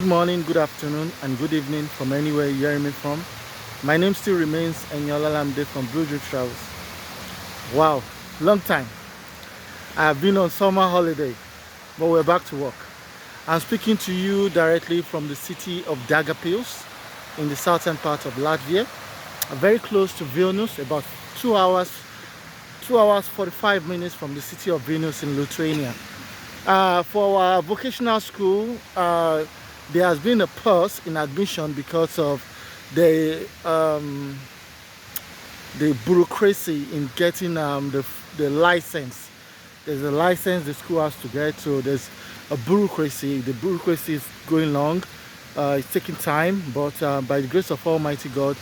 Good morning, good afternoon, and good evening from anywhere you're hearing me from. My name still remains Enyola Lamde from Blue Drip Travels. Wow, long time. I have been on summer holiday, but we're back to work. I'm speaking to you directly from the city of Daugavpils in the southern part of Latvia, very close to Vilnius, about 2 hours, 2 hours 45 minutes from the city of Vilnius in Lithuania. For our vocational school, there has been a pause in admission because of the bureaucracy in getting the license. There's a license the school has to get, so there's a bureaucracy. The bureaucracy is going long. It's taking time, but by the grace of Almighty God,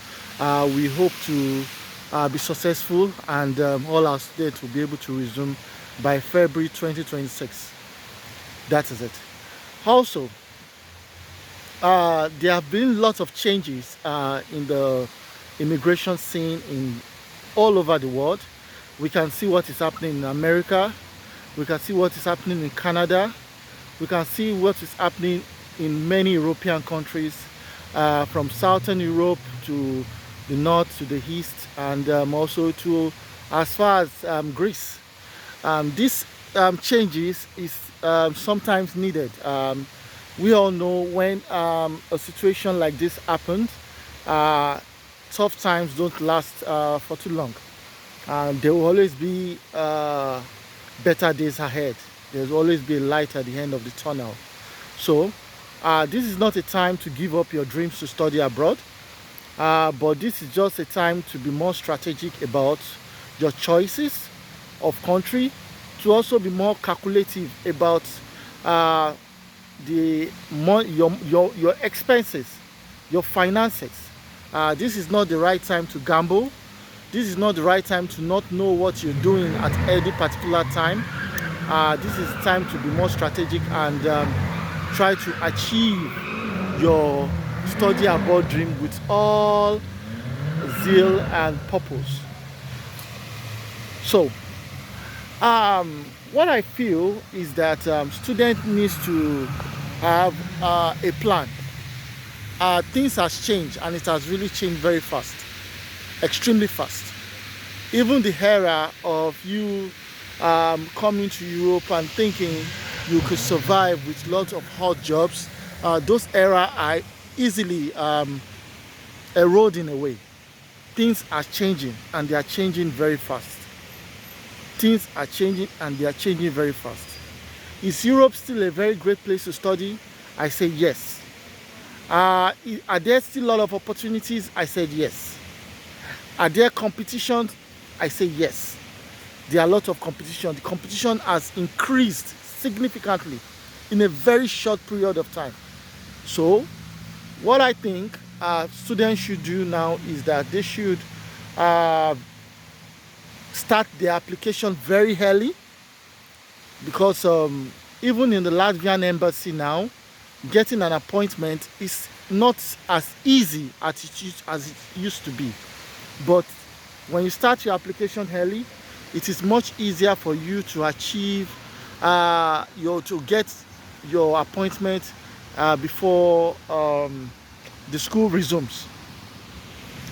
we hope to be successful, and all our students will be able to resume by February 2026. That is it. Also, there have been lots of changes in the immigration scene in all over the world. We can see what is happening in America. We can see what is happening in Canada. We can see what is happening in many European countries, from Southern Europe to the north to the east, and also to as far as Greece. These changes is sometimes needed. We all know when a situation like this happens, tough times don't last for too long. There will always be better days ahead. There's always be a light at the end of the tunnel. So this is not a time to give up your dreams to study abroad, but this is just a time to be more strategic about your choices of country, to also be more calculative about your expenses, your finances. This is not the right time to gamble. This is not the right time to not know what you're doing at any particular time. This is time to be more strategic and try to achieve your study abroad dream with all zeal and purpose. So, what I feel is that student needs to have a plan. Things has changed, and it has really changed very fast, extremely fast. Even the era of you coming to Europe and thinking you could survive with lots of hot jobs, those era are easily eroding away. Things are changing, and they are changing very fast. Things are changing, and they are changing very fast. Is Europe still a very great place to study? I say yes. Are there still a lot of opportunities? I said yes. Are there competitions? I say yes. There are a lot of competition. The competition has increased significantly in a very short period of time. So, what I think students should do now is that they should start their application very early, because even in the Latvian embassy now, getting an appointment is not as easy as it used to be. But when you start your application early, it is much easier for you to achieve to get your appointment before the school resumes.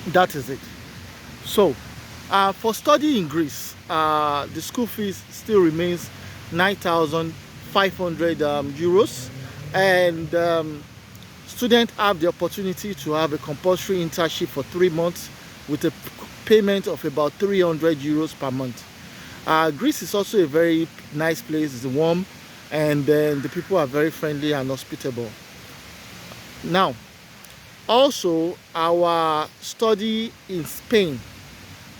That is it. So, for study in Greece, the school fees still remains 9,500 euros, and students have the opportunity to have a compulsory internship for 3 months with a payment of about 300 euros per month. Greece is also a very nice place. It's warm, and then the people are very friendly and hospitable. Now, also our study in Spain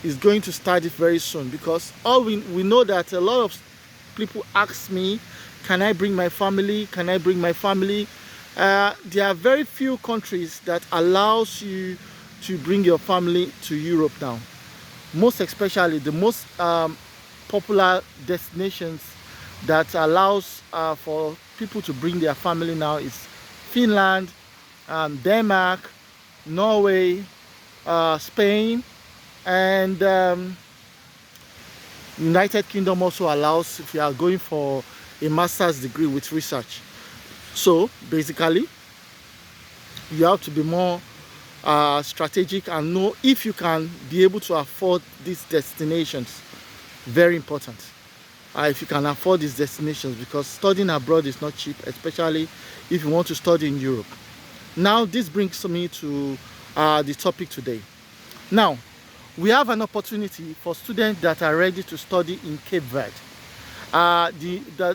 is going to start it very soon, because we know that a lot of people ask me, can I bring my family? Can I bring my family? There are very few countries that allows you to bring your family to Europe now. Most especially the most popular destinations that allows for people to bring their family now is Finland, Denmark, Norway, Spain, and United Kingdom also allows if you are going for a master's degree with research. So basically, You have to be more strategic and know if you can be able to afford these destinations. Very important. If you can afford these destinations, because studying abroad is not cheap, especially if you want to study in Europe. Now, this brings me to the topic today. Now, we have an opportunity for students that are ready to study in Cape Verde.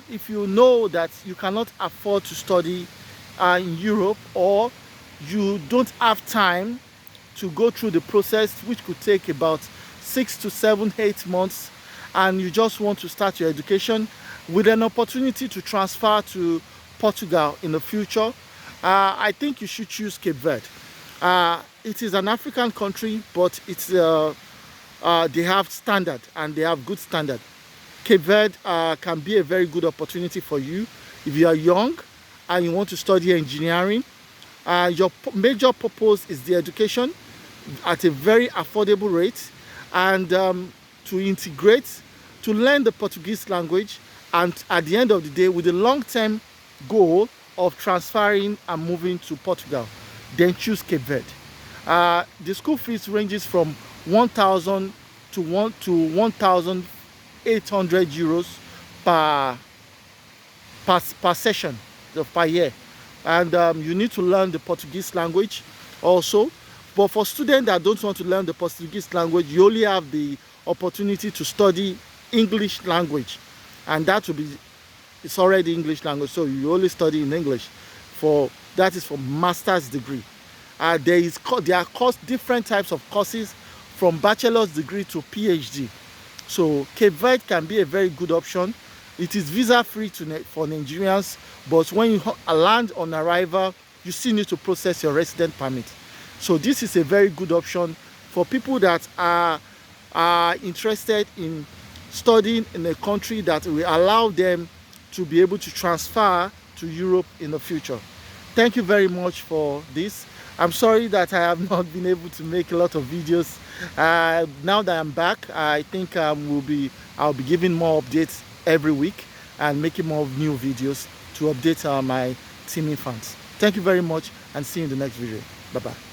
If you know that you cannot afford to study in Europe, or you don't have time to go through the process, which could take about 6 to 7, 8 months, and you just want to start your education with an opportunity to transfer to Portugal in the future, I think you should choose Cape Verde. It is an African country, but it's they have standard, and they have good standard. Cape Verde can be a very good opportunity for you if you are young and you want to study engineering. Your major purpose is the education at a very affordable rate, and to integrate, to learn the Portuguese language, and at the end of the day with the long-term goal of transferring and moving to Portugal. Then choose Cape Verde. The school fees ranges from 1,000 to 1,800 euros per session, per year. And you need to learn the Portuguese language also. But for students that don't want to learn the Portuguese language, you only have the opportunity to study English language, and that will be, it's already English language, so you only study in English. That is for master's degree. There are different types of courses, from bachelor's degree to PhD. So Cape Verde can be a very good option. It is visa free for Nigerians, but when you land on arrival, you still need to process your resident permit. So this is a very good option for people that are interested in studying in a country that will allow them to be able to transfer to Europe in the future. Thank you very much for this. I'm sorry that I have not been able to make a lot of videos. Now that I'm back, I think I'll be giving more updates every week and making more new videos to update my teaming fans. Thank you very much, and see you in the next video. Bye bye.